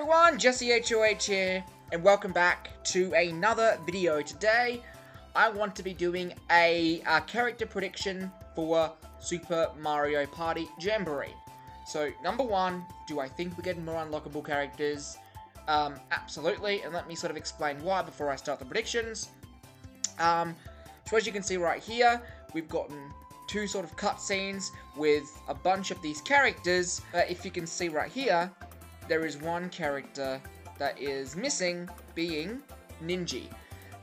everyone, Jesse HOH here, and welcome back to another video. Today, I want to be doing a character prediction for Super Mario Party Jamboree. So, number one, do I think we're getting more unlockable characters? Absolutely, and let me sort of explain why before I start the predictions. So as you can see right here, we've gotten two sort of cutscenes with a bunch of these characters. If you can see right here, there is one character that is missing, being Ninji.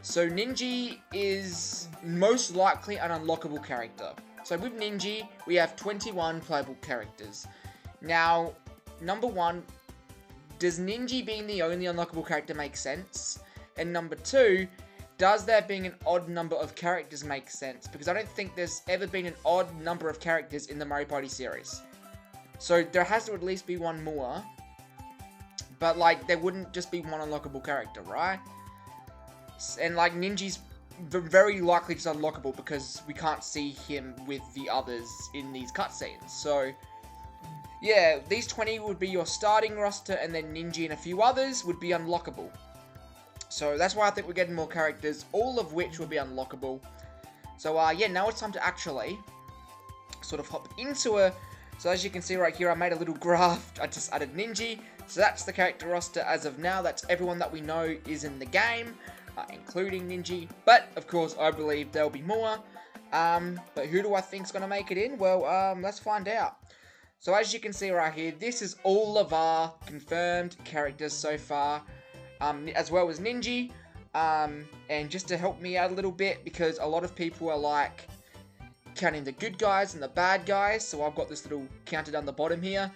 So Ninji is most likely an unlockable character. So with Ninji, we have 21 playable characters. Now, number one, does Ninji being the only unlockable character make sense? And number two, does there being an odd number of characters make sense? Because I don't think there's ever been an odd number of characters in the Mario Party series. So there has to at least be one more. But, like, there wouldn't just be one unlockable character, right? And, like, Ninji's very likely just unlockable because we can't see him with the others in these cutscenes. So, yeah, these 20 would be your starting roster, and then Ninja and a few others would be unlockable. So, that's why I think we're getting more characters, all of which will be unlockable. So, yeah, now it's time to actually sort of hop into a... So, as you can see right here, I made a little graph. I just added Ninja. So that's the character roster as of now. That's everyone that we know is in the game, including Ninja. But, of course, I believe there'll be more. But who do I think's going to make it in? Well, let's find out. So as you can see right here, this is all of our confirmed characters so far, as well as Ninja. And just to help me out a little bit, because a lot of people are like counting the good guys and the bad guys. So I've got this little counter down the bottom here.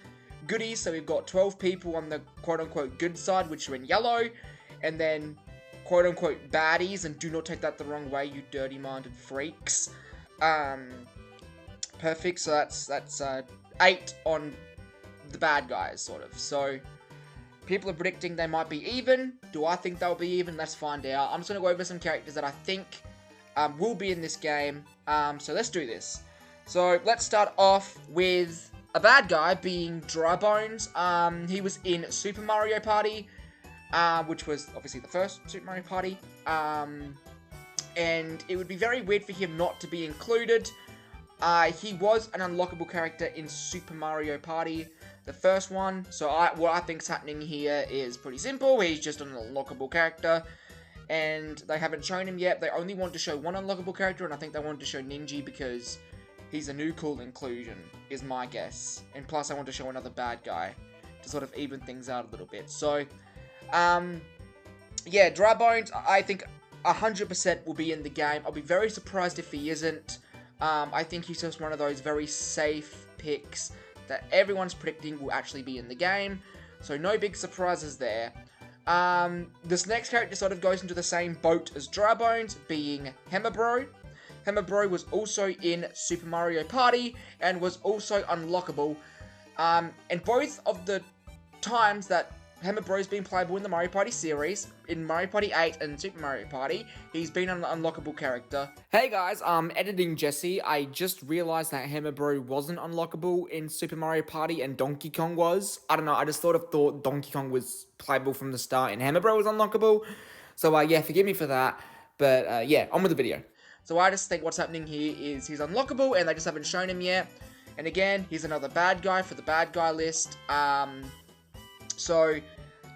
Goodies, so we've got 12 people on the quote-unquote good side, which are in yellow, and then quote-unquote baddies, and do not take that the wrong way, you dirty-minded freaks. Perfect, so that's 8 on the bad guys, sort of. So, people are predicting they might be even. Do I think they'll be even? Let's find out. I'm just going to go over some characters that I think will be in this game, so let's do this. So, let's start off with a bad guy being Dry Bones. He was in Super Mario Party, which was obviously the first Super Mario Party. And it would be very weird for him not to be included. He was an unlockable character in Super Mario Party, the first one. So what I think's happening here is pretty simple. He's just an unlockable character. And they haven't shown him yet. They only want to show one unlockable character, and I think they wanted to show Ninja because he's a new cool inclusion, is my guess. And plus, I want to show another bad guy to sort of even things out a little bit. So, yeah, Dry Bones, I think 100% will be in the game. I'll be very surprised if he isn't. I think he's just one of those very safe picks that everyone's predicting will actually be in the game. So, no big surprises there. This next character sort of goes into the same boat as Dry Bones, being Hammerbro. Hammerbro was also in Super Mario Party and was also unlockable. And both of the times that Hammerbro's been playable in the Mario Party series, in Mario Party 8 and Super Mario Party, he's been an unlockable character. Hey guys, editing Jesse. I just realized that Hammerbro wasn't unlockable in Super Mario Party and Donkey Kong was. I don't know, I just thought Donkey Kong was playable from the start and Hammerbro was unlockable. So, yeah, forgive me for that. But, yeah, on with the video. So I just think what's happening here is he's unlockable and they just haven't shown him yet. And again, he's another bad guy for the bad guy list. So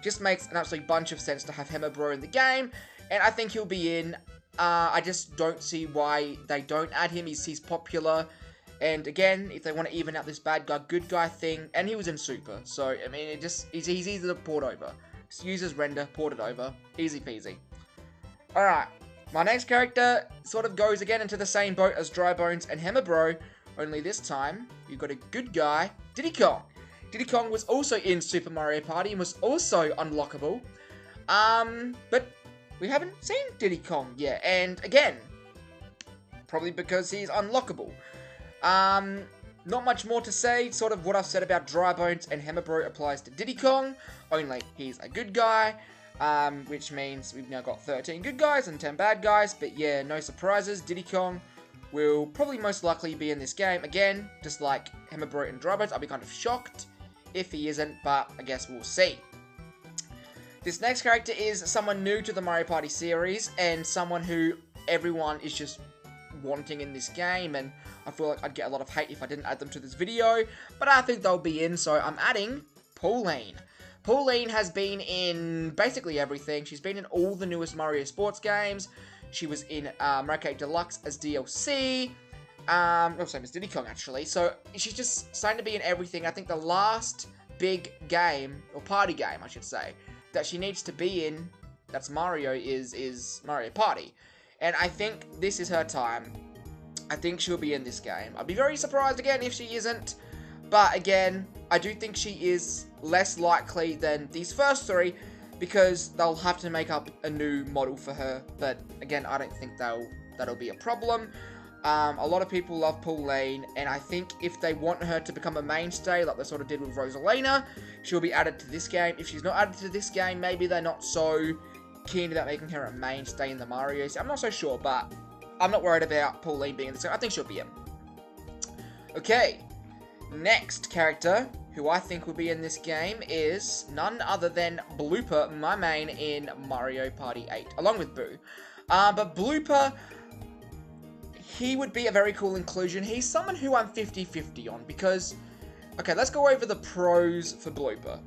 just makes an absolute bunch of sense to have Hammerbro in the game. And I think he'll be in. I just don't see why they don't add him. He's popular. And again, if they want to even out this bad guy, good guy thing. And he was in Super. So, I mean, he's easy to port over. Just use his render, port it over. Easy peasy. Alright. My next character sort of goes again into the same boat as Dry Bones and Hammerbro, only this time, you've got a good guy, Diddy Kong. Diddy Kong was also in Super Mario Party and was also unlockable, but we haven't seen Diddy Kong yet, and again, probably because he's unlockable. Not much more to say, sort of what I've said about Dry Bones and Hammerbro applies to Diddy Kong, only he's a good guy. Which means we've now got 13 good guys and 10 bad guys, but yeah, no surprises. Diddy Kong will probably most likely be in this game. Again, just like Hammerbro and Dry Bones, I'll be kind of shocked if he isn't, but I guess we'll see. This next character is someone new to the Mario Party series, and someone who everyone is just wanting in this game, and I feel like I'd get a lot of hate if I didn't add them to this video, but I think they'll be in, so I'm adding Pauline. Pauline has been in basically everything. She's been in all the newest Mario sports games. She was in Mario Kart Deluxe as DLC. Same as Diddy Kong, actually. So, she's just starting to be in everything. I think the last big game, or party game, I should say, that she needs to be in, that's Mario, is Mario Party. And I think this is her time. I think she'll be in this game. I'd be very surprised again if she isn't. But again, I do think she is less likely than these first three, because they'll have to make up a new model for her. But again, I don't think that'll be a problem. A lot of people love Pauline, and I think if they want her to become a mainstay, like they sort of did with Rosalina, she'll be added to this game. If she's not added to this game, maybe they're not so keen about making her a mainstay in the Mario series. I'm not so sure, but I'm not worried about Pauline being in this game. I think she'll be in. Okay, next character who I think will be in this game is none other than Blooper, my main in Mario Party 8, along with Boo. But Blooper, he would be a very cool inclusion. He's someone who I'm 50-50 on, because, okay, let's go over the pros for Blooper.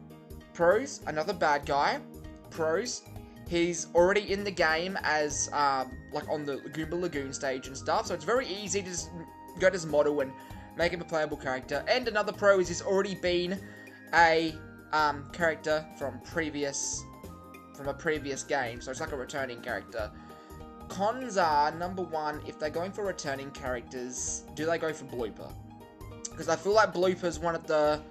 Pros, another bad guy. Pros, he's already in the game as, like, on the Goomba Lagoon stage and stuff, so it's very easy to just go to his model and make him a playable character. And another pro is he's already been a, character from a previous game, so it's like a returning character. Cons are, number one, if they're going for returning characters, do they go for Blooper? Because I feel like Blooper's one of the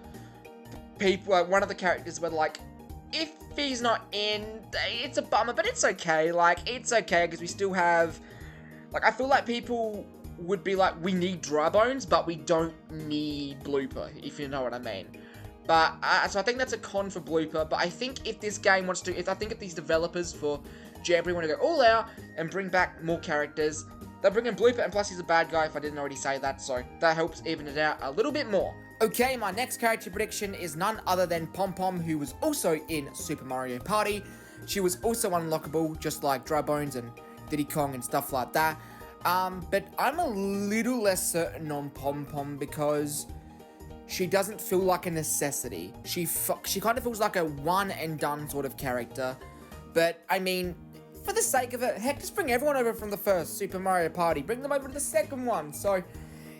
characters where, like, if he's not in, it's a bummer, but it's okay. Like, it's okay, because we still have, like, I feel like people would be like, we need Dry Bones, but we don't need Blooper, if you know what I mean. But, so I think that's a con for Blooper, but I think if this game wants to, if these developers for Jamboree want to go all out and bring back more characters, they'll bring in Blooper, and plus he's a bad guy if I didn't already say that, so that helps even it out a little bit more. Okay, my next character prediction is none other than Pom Pom, who was also in Super Mario Party. She was also unlockable, just like Dry Bones and Diddy Kong and stuff like that. But I'm a little less certain on Pom Pom because she doesn't feel like a necessity. She kind of feels like a one and done sort of character. But, I mean, for the sake of it, heck, just bring everyone over from the first Super Mario Party. Bring them over to the second one. So,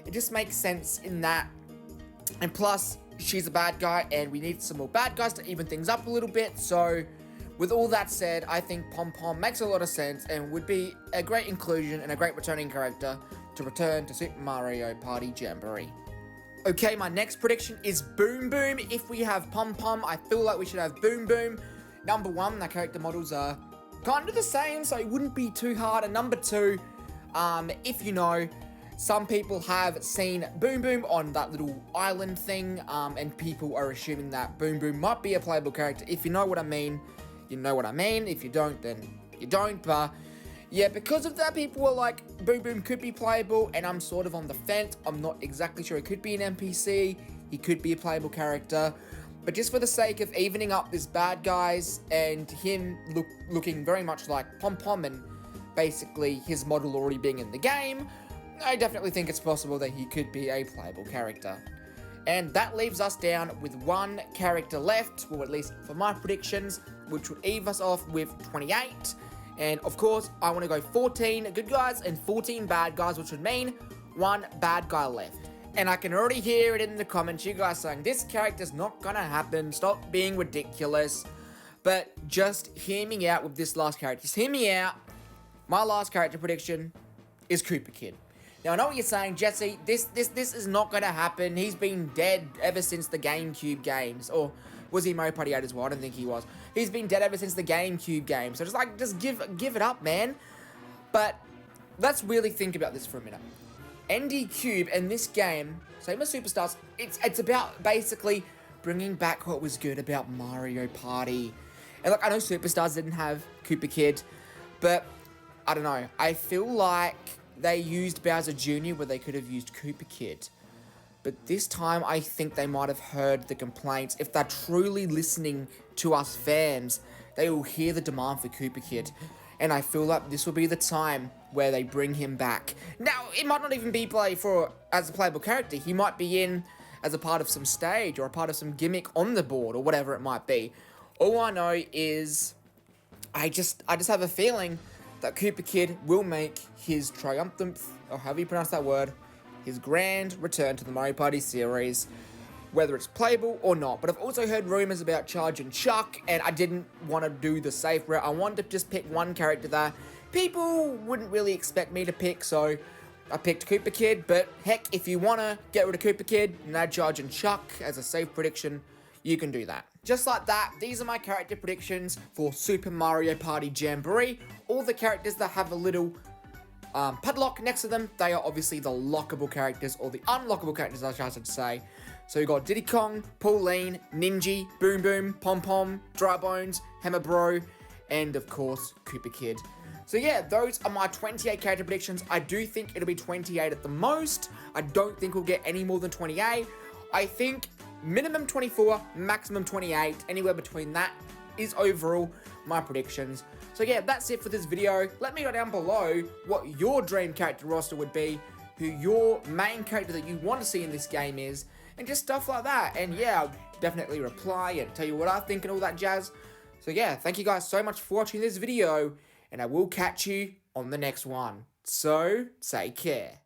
it just makes sense in that. And plus, she's a bad guy, and we need some more bad guys to even things up a little bit. So, with all that said, I think Pom Pom makes a lot of sense and would be a great inclusion and a great returning character to return to Super Mario Party Jamboree. Okay, my next prediction is Boom Boom. If we have Pom Pom, I feel like we should have Boom Boom. Number one, the character models are kind of the same, so it wouldn't be too hard. And number two, if you know, some people have seen Boom Boom on that little island thing, and people are assuming that Boom Boom might be a playable character. If you know what I mean, you know what I mean. If you don't, then you don't. But yeah, because of that, people were like, Boom Boom could be playable, and I'm sort of on the fence. I'm not exactly sure. It could be an NPC. He could be a playable character. But just for the sake of evening up this bad guys and him looking very much like Pom Pom and basically his model already being in the game, I definitely think it's possible that he could be a playable character. And that leaves us down with one character left, or at least for my predictions, which would eve us off with 28. And of course, I want to go 14 good guys and 14 bad guys, which would mean one bad guy left. And I can already hear it in the comments, you guys saying, this character's not gonna happen, stop being ridiculous. But just hear me out with this last character. Just hear me out. My last character prediction is Koopa Kid. Now, I know what you're saying, Jesse, this is not gonna happen. He's been dead ever since the GameCube games. Or was he Mario Party 8 as well? I don't think he was. He's been dead ever since the GameCube games. So just give it up, man. But let's really think about this for a minute. ND Cube and this game, same as Superstars, it's about basically bringing back what was good about Mario Party. And look, I know Superstars didn't have Koopa Kid, but I don't know. I feel like they used Bowser Jr. where they could have used Koopa Kid. But this time, I think they might have heard the complaints. If they're truly listening to us fans, they will hear the demand for Koopa Kid. And I feel like this will be the time where they bring him back. Now, it might not even be as a playable character. He might be in as a part of some stage or a part of some gimmick on the board or whatever it might be. All I know is I just have a feeling that Koopa Kid will make his triumphant, or however you pronounce that word, his grand return to the Mario Party series, whether it's playable or not. But I've also heard rumors about Charge and Chuck, and I didn't want to do the safe route. I wanted to just pick one character that people wouldn't really expect me to pick, so I picked Koopa Kid. But heck, if you want to get rid of Koopa Kid and add Charge and Chuck as a safe prediction, you can do that. Just like that, these are my character predictions for Super Mario Party Jamboree. All the characters that have a little padlock next to them, they are obviously the lockable characters, or the unlockable characters, I should say. So you got Diddy Kong, Pauline, Ninja, Boom Boom, Pom Pom, Dry Bones, Hammer Bro, and of course, Koopa Kid. So yeah, those are my 28 character predictions. I do think it'll be 28 at the most. I don't think we'll get any more than 28. I think minimum 24, maximum 28, anywhere between that is overall my predictions. So yeah, that's it for this video. Let me know down below what your dream character roster would be, who your main character that you want to see in this game is, and just stuff like that. And yeah, I'll definitely reply and tell you what I think and all that jazz. So yeah, thank you guys so much for watching this video, and I will catch you on the next one. So, take care.